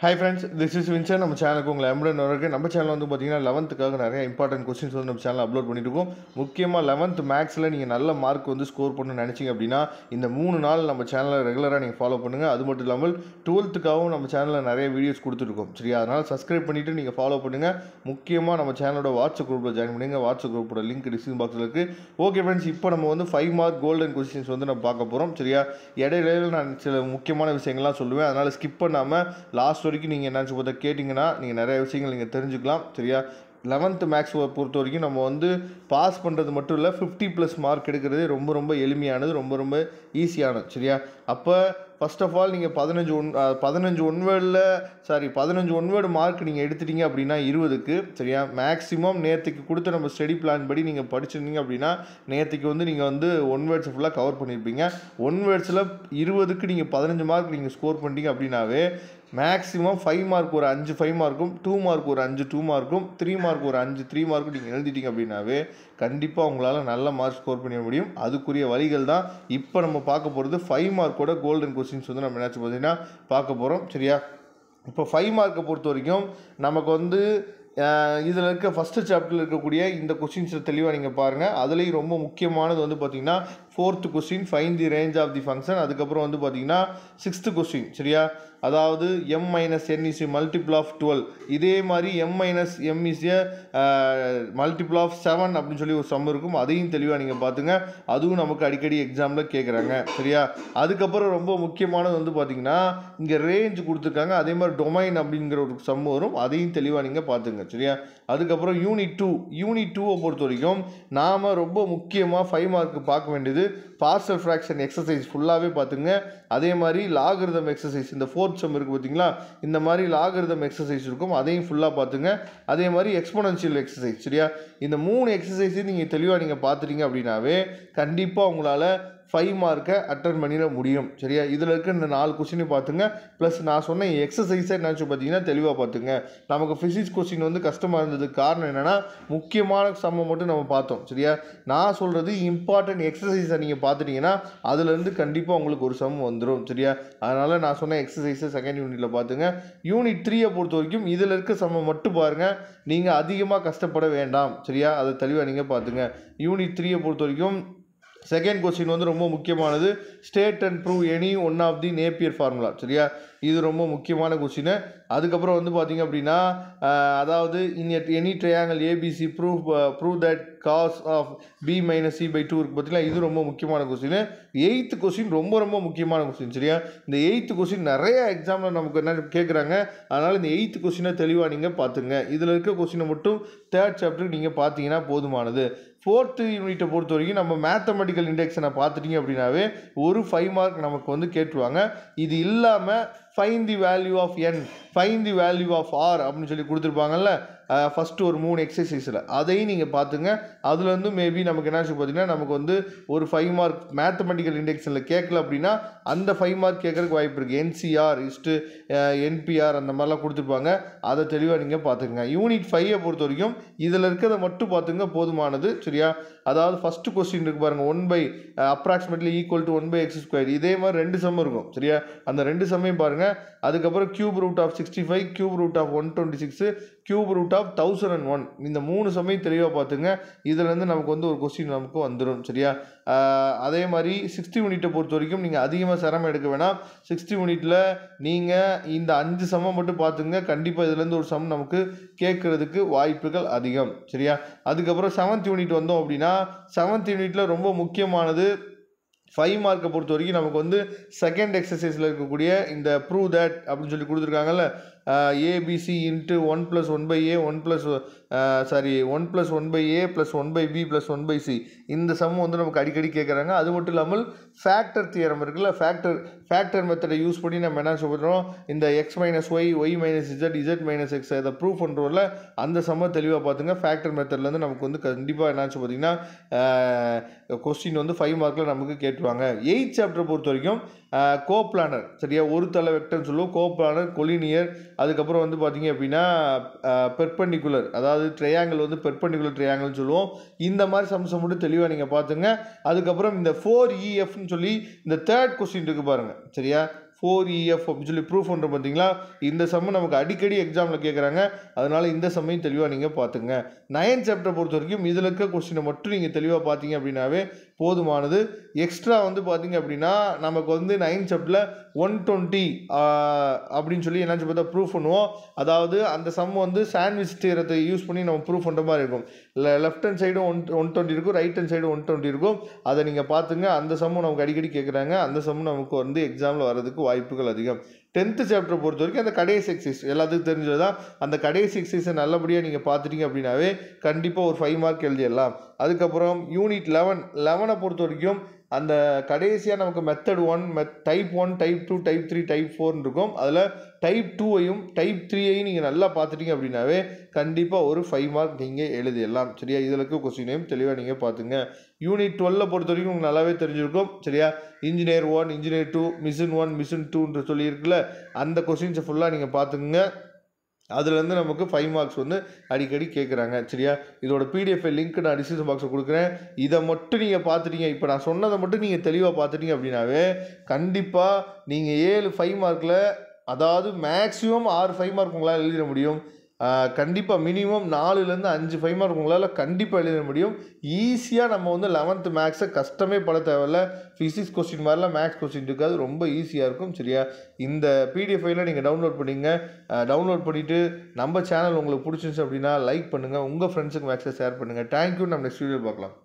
Hi friends, this is Vincent. நம்ம சேனலுக்கு உங்களை எம்புடன் வரக்கு நம்ம சேனல் வந்து பார்த்தீங்கன்னா 11th நிறைய இம்பார்ட்டன்ட் கொஸ்டின்ஸ் வந்து நம்ம சேனல் அப்லோட் பண்ணிட்டு இருக்கோம். முக்கியமாக 11th மேக்ஸில் நீங்கள் நல்ல மார்க் வந்து ஸ்கோர் பண்ணணும்னு நினச்சிங்க அப்படின்னா இந்த 3 நாள் நம்ம சேனலை ரெகுலராக நீங்கள் ஃபாலோ பண்ணுங்கள். அது மட்டும் இல்லாமல் 12th நம்ம சேனலில் நிறைய வீடியோஸ் கொடுத்துருக்கோம். சரியா, அதனால் சப்ஸ்கிரைப் பண்ணிவிட்டு நீங்கள் ஃபாலோ பண்ணுங்கள். முக்கியமாக நம்ம சேனலோட வாட்ஸ்அப் குரூப்பில் ஜாயின் பண்ணுங்கள். வாட்ஸ்அப் குரூப்போட லிங்க் டிஸ்கிரிப்ஷன் பாக்ஸில் இருக்குது. ஓகே ஃப்ரெண்ட்ஸ், இப்போ நம்ம வந்து 5 மார்க் கோல்டன் கொஸ்டின்ஸ் வந்து நம்ம பார்க்க போகிறோம். சரியா, இடையில நான் சில முக்கியமான விஷயங்கள்லாம் சொல்லுவேன். அதனால் ஸ்கிப் பண்ணாமல் லாஸ்ட் வரைக்கும் நீங்கள் என்ன கேட்டிங்கன்னா நீங்கள் நிறைய விஷயங்கள் நீங்கள் தெரிஞ்சுக்கலாம். சரியா, 11th மேக்ஸ் பொறுத்த வரைக்கும் நம்ம வந்து பாஸ் பண்ணுறது மட்டும் இல்லை, 50+ மார்க் எடுக்கிறது ரொம்ப ரொம்ப எளிமையானது, ரொம்ப ரொம்ப ஈஸியானது. சரியா, அப்போ ஃபஸ்ட் ஆஃப் ஆல் நீங்கள் 15 ஒன்வேர்டு மார்க் நீங்கள் எடுத்துட்டீங்க அப்படின்னா 20க்கு. சரியா, மேக்ஸிமம் நேற்றுக்கு கொடுத்த நம்ம ஸ்டடி பிளான் படி நீங்கள் படிச்சிருந்தீங்க அப்படின்னா நேற்றுக்கு வந்து நீங்கள் வந்து ஒன்வேர்ட்ஸ் ஃபுல்லாக கவர் பண்ணியிருப்பீங்க. ஒன்வேர்ட்ஸில் 20க்கு நீங்கள் 15 மார்க் நீங்கள் ஸ்கோர் பண்ணிட்டீங்க அப்படின்னாவே மேக்ஸிமம் 5 மார்க் ஒரு 5 5 மார்க்கும், 2 மார்க் ஒரு 5 2 மார்க்கும், 3 மார்க் ஒரு 5 3 மார்க்கும் நீங்கள் எழுதிட்டீங்க அப்படின்னாவே கண்டிப்பாக உங்களால் நல்ல மார்க் ஸ்கோர் பண்ண முடியும். அதுக்குரிய வழிகள் தான் இப்போ நம்ம பார்க்க போகிறது. 5 மார்க்கோட கோல்டன் கொஸ்டின்ஸ் வந்து நம்ம என்னாச்சு பார்த்தீங்கன்னா பார்க்க போகிறோம். சரியா, இப்போ 5 மார்க்கை பொறுத்த வரைக்கும் நமக்கு வந்து இதில் இருக்க ஃபஸ்ட்டு சாப்டரில் இருக்கக்கூடிய இந்த கொஸ்டின்ஸை தெளிவாக நீங்கள் பாருங்கள். அதுலேயும் ரொம்ப முக்கியமானது வந்து பார்த்திங்கன்னா 4th question, find the range of the function. அதுக்கப்புறம் வந்து பார்த்திங்கன்னா 6th கொஸ்டின். சரியா, அதாவது m - n is multiple of 12. இதே மாதிரி m - m is multiple of 7 அப்படின்னு சொல்லி ஒரு சம் இருக்கும். அதையும் தெளிவாக நீங்கள் பார்த்துங்க. அதுவும் நமக்கு அடிக்கடி எக்ஸாமில் கேட்குறாங்க. சரியா, அதுக்கப்புறம் ரொம்ப முக்கியமானது வந்து பார்த்திங்கன்னா இங்கே ரேஞ்ச் கொடுத்துருக்காங்க. அதே மாதிரி டொமைன் அப்படிங்கிற ஒரு சம் வரும். அதையும் தெளிவாக நீங்கள் பார்த்துங்க. சரியா, அதுக்கப்புறம் யூனிட் 2 பொறுத்த வரைக்கும் நாம் ரொம்ப முக்கியமாக 5 மார்க்கு பார்க்க வேண்டியது பார்சல் ஃப்ராக்ஷன் எக்ஸசைஸ் ஃபுல்லாகவே பார்த்துங்க. அதே மாதிரி லாகரிதம் எக்ஸசைஸ், இந்த 4th சம் இருக்குது பார்த்தீங்களா, இந்த மாதிரி லாகரிதம் எக்ஸசைஸ் இருக்கும். அதையும் ஃபுல்லாக பார்த்துங்க. அதே மாதிரி எக்ஸ்போனன்ஷியல் எக்ஸசைஸ். சரியா, இந்த 3 எக்ஸசைஸையும் நீங்கள் தெளிவாக நீங்கள் பார்த்துட்டீங்க அப்படின்னாவே கண்டிப்பாக உங்களால் 5 மார்க்கை அட்டன் பண்ணிட முடியும். சரியா, இதில் இருக்க இந்த 4 கொஸ்டினையும் பார்த்துங்க. ப்ளஸ் நான் சொன்ன எக்ஸசைஸை என்னாச்சு பார்த்தீங்கன்னா தெளிவாக பார்த்துங்க. நமக்கு ஃபிசிக்ஸ் கொஸ்டின் வந்து கஷ்டமாக இருந்ததுக்கு காரணம் என்னென்னா முக்கியமான சம்மை மட்டும் நம்ம பார்த்தோம். சரியா, நான் சொல்கிறது இம்பார்ட்டன்ட் எக்ஸசைஸை நீங்கள் பார்த்துட்டிங்கன்னா அதுலேருந்து கண்டிப்பாக உங்களுக்கு ஒரு சம் வந்துடும். சரியா, அதனால் நான் சொன்ன எக்ஸசைஸை செகண்ட் யூனிட்டில் பார்த்துங்க. யூனிட் 3 பொறுத்த வரைக்கும் இதில் இருக்க சம்மை மட்டும் பாருங்கள். நீங்கள் அதிகமாக கஷ்டப்பட வேண்டாம். சரியா, அதை தெளிவாக நீங்கள் பார்த்துங்க. யூனிட் 3 பொறுத்த வரைக்கும் செகண்ட் கொஸ்டின் வந்து ரொம்ப முக்கியமானது. State and prove any one of the Napier formula. சரியா, இது ரொம்ப முக்கியமான கொஸ்டின். அதுக்கப்புறம் வந்து பார்த்திங்க அப்படின்னா அதாவது in any triangle ABC prove that cos of b - c/2 இருக்குது பார்த்தீங்களா, இது ரொம்ப முக்கியமான கொஸ்டின். 8th கொஸ்டின் ரொம்ப ரொம்ப முக்கியமான கொஸ்டின். சரியா, இந்த 8th கொஸ்டின் நிறைய எக்ஸாமில் நமக்கு என்ன கேட்குறாங்க. அதனால் இந்த 8th கொஸ்டினை தெளிவாக நீங்கள் பார்த்துங்க. இதில் இருக்க கொஸ்டினை மட்டும் 3rd சாப்டருக்கு நீங்கள் பார்த்தீங்கன்னா போதுமானது. 4th யூனிட்டை பொறுத்த வரைக்கும் நம்ம மேத்தமெட்டிக்கல் இண்டெக்ஸனை பார்த்துட்டிங்க அப்படின்னாவே ஒரு 5 மார்க் நமக்கு வந்து கேட்டுருவாங்க. இது இல்லாமல் find the value of n, find the value of r அப்படின்னு சொல்லி கொடுத்துருப்பாங்கல்ல ஃபஸ்ட்டு ஒரு 3 எக்ஸசைஸில், அதையும் நீங்கள் பார்த்துங்க. அதுலேருந்து மேபி நமக்கு என்னாச்சு பார்த்தீங்கன்னா நமக்கு வந்து ஒரு 5 மார்க் மேத்தமெட்டிக்கல் இண்டெக்ஸில் கேட்கல அப்படின்னா அந்த 5 மார்க் கேட்குறதுக்கு வாய்ப்பு இருக்குது. NCR NPR அந்த மாதிரிலாம் கொடுத்துருப்பாங்க. அதை தெளிவாக நீங்கள் பார்த்துங்க. யூனிட் 5 பொறுத்த வரைக்கும் இதில் இருக்கிறத மட்டும் பார்த்துங்க போதுமானது. சரியா, அதாவது ஃபஸ்ட்டு கொஸ்டின் இருக்குது பாருங்கள், 1 approximately equal to 1/x². இதே மாதிரி 2 சம் இருக்கும். சரியா, அந்த 2 சம்மையும் பாருங்கள். அதுக்கப்புறம் cube root of 65, cube root of 126, cube root of 1001. இந்த 3 சமயம் தெளிவாக பார்த்துங்க. இதுலேருந்து நமக்கு வந்து ஒரு கொஸ்டின் நமக்கு வந்துடும். சரியா, அதே மாதிரி 60th யூனிட்டை பொறுத்த வரைக்கும் நீங்கள் அதிகமாக சிரமம் எடுக்க வேணாம். 60th யூனிட்டில் நீங்கள் இந்த 5 சம்மை மட்டும் பார்த்துங்க. கண்டிப்பாக இதுலேருந்து ஒரு சம் நமக்கு கேட்குறதுக்கு வாய்ப்புகள் அதிகம். சரியா, அதுக்கப்புறம் 7th யூனிட் வந்தோம் அப்படின்னா 7th யூனிட்டில் ரொம்ப முக்கியமானது 5 மார்க்கை பொறுத்த வரைக்கும் நமக்கு வந்து செகண்ட் எக்ஸசைஸில் இருக்கக்கூடிய இந்த ப்ரூவ் தட் அப்படின்னு சொல்லி கொடுத்துருக்காங்கல்ல, ABC into 1 + 1/a 1 + 1/a + 1/b + 1/c. இந்த சம் வந்து நமக்கு அடிக்கடி கேட்குறாங்க. அது மட்டும் இல்லாமல் ஃபேக்டர் தியரம் இருக்குல்ல, ஃபேக்டர் மெத்தடை யூஸ் பண்ணி நம்ம என்ன சொல்கிறோம், இந்த x - y, y - z, z - x அதை ப்ரூவ் பண்ணுறோம்ல, அந்த சம்மை தெளிவாக பார்த்துங்க. ஃபேக்டர் மெத்தட்லேருந்து நமக்கு வந்து கண்டிப்பாக என்னாச்சு பார்த்தீங்கன்னா கொஸ்டின் வந்து 5 மார்க்கில் நமக்கு கேட்டுருவாங்க. 8th சாப்டரை பொறுத்த வரைக்கும் கோப்ளானர். சரியா, ஒரு தலை வெக்டர்னு சொல்லுவோம். கோப்ளானர், கொலினியர், அதுக்கப்புறம் வந்து பார்த்திங்க அப்படின்னா பெர்பெண்டிகுலர், அதாவது ட்ரையாங்கிள் வந்து பெர்பெண்டிகுலர் ட்ரையாங்கிள்னு சொல்லுவோம். இந்த மாதிரி சம்ஸை மட்டும் தெளிவாக நீங்கள் பார்த்துங்க. அதுக்கப்புறம் இந்த 4EFன்னு சொல்லி இந்த 3rd கொஸ்டின் இருக்குது பாருங்கள். சரியா, 4EF அப்படின்னு சொல்லி ப்ரூஃப் பண்ணுறோம் பார்த்தீங்களா, இந்த சம்மு நமக்கு அடிக்கடி எக்ஸாமில் கேட்குறாங்க. அதனால் இந்த சம்மையும் தெளிவாக நீங்கள் பார்த்துங்க. 9th சாப்டர் பொறுத்த வரைக்கும் இதில் இருக்க கொஸ்டினை மட்டும் நீங்கள் தெளிவாக பார்த்தீங்க அப்படின்னாவே போதுமானது. எக்ஸ்ட்ரா வந்து பார்த்தீங்க அப்படின்னா நமக்கு வந்து 9th சாப்டரில் 120 அப்படின்னு சொல்லி என்னாச்சு பார்த்தா ப்ரூஃப் பண்ணுவோம். அதாவது அந்த சம் வந்து சாண்ட்விச் தியரத்தை யூஸ் பண்ணி நம்ம ப்ரூஃப் பண்ணுற மாதிரி இருக்கும். லெஃப்ட் ஹேண்ட் சைடு 120 இருக்கும், ரைட் ஹேண்ட் சைடு 120 இருக்கும். அதை நீங்கள் பார்த்துங்க. அந்த சம்மும் நமக்கு அடிக்கடி கேட்குறாங்க. அந்த சம்மும் நமக்கு வந்து எக்ஸாமில் வர்றதுக்கு வாய்ப்புகள் அதிகம். 10th சாப்டர் பொறுத்த வரைக்கும் அந்த கடைசி எக்ஸைஸ் எல்லாத்துக்கும் தெரிஞ்சது தான். அந்த கடைசி எக்ஸைஸை நல்லபடியாக நீங்கள் பார்த்துட்டீங்க அப்படின்னாவே கண்டிப்பாக ஒரு 5 மார்க் எழுதிடலாம். அதுக்கப்புறம் யூனிட் 11 பொறுத்த வரைக்கும் அந்த கடைசியாக நமக்கு method 1 type 1 type 2 type 3 type 4 இருக்கும். அதில் டைப் 2ஐயும் டைப் 3ஐயும் நீங்கள் நல்லா பார்த்துட்டீங்க அப்படின்னாவே கண்டிப்பாக ஒரு 5 மார்க் நீங்கள் எழுதிடலாம். சரியா, இதில் இருக்க கொஸ்டினையும் தெளிவாக நீங்கள் பார்த்துங்க. யூனிட் 12 பொறுத்த வரைக்கும் உங்களுக்கு நல்லாவே தெரிஞ்சிருக்கும். சரியா, இன்ஜினியர் 1 இன்ஜினியர் 2 மிஷின் 1 மிஷின் 2ன்ற சொல்லியிருக்குல்ல, அந்த கொஸ்டின்ஸை ஃபுல்லாக நீங்கள் பார்த்துக்குங்க. அதுலேருந்து நமக்கு 5 மார்க்ஸ் வந்து அடிக்கடி கேட்குறாங்க. சரியா, இதோட PDF லிங்க் நான் டிஸ்கிரிப்ஷன் பாக்ஸில் கொடுக்குறேன். இதை மட்டும் நீங்கள் பார்த்துட்டீங்க, இப்போ நான் சொன்னதை மட்டும் நீங்கள் தெளிவாக பார்த்துட்டீங்க அப்படின்னாவே கண்டிப்பாக நீங்கள் 7 5 மார்க்கில், அதாவது மேக்ஸிமம் 6 5 மார்க் உங்களால் எழுதிட முடியும். கண்டிப்பாக மினிமம் 4லேருந்து 5 5 மார்க் உங்களால் கண்டிப்பாக எழுத முடியும். ஈஸியாக நம்ம வந்து 11th மேக்ஸை கஷ்டமே பட தேவையில்ல. ஃபிசிக்ஸ் கொஸ்டின் மாதிரிலாம் மேக்ஸ் கொஸ்டின் இருக்காது, ரொம்ப ஈஸியாக இருக்கும். சரியா, இந்த PDF ஃபைலை நீங்கள் டவுன்லோட் பண்ணிங்க. டவுன்லோட் பண்ணிவிட்டு நம்ம சேனல் உங்களுக்கு பிடிச்சிருந்துச்சு அப்படின்னா லைக் பண்ணுங்கள், உங்கள் ஃப்ரெண்ட்ஸுக்கு மேக்ஸை ஷேர் பண்ணுங்கள். தேங்க்யூ. நம்ம நெக்ஸ்ட் வீடியோ பார்க்கலாம்.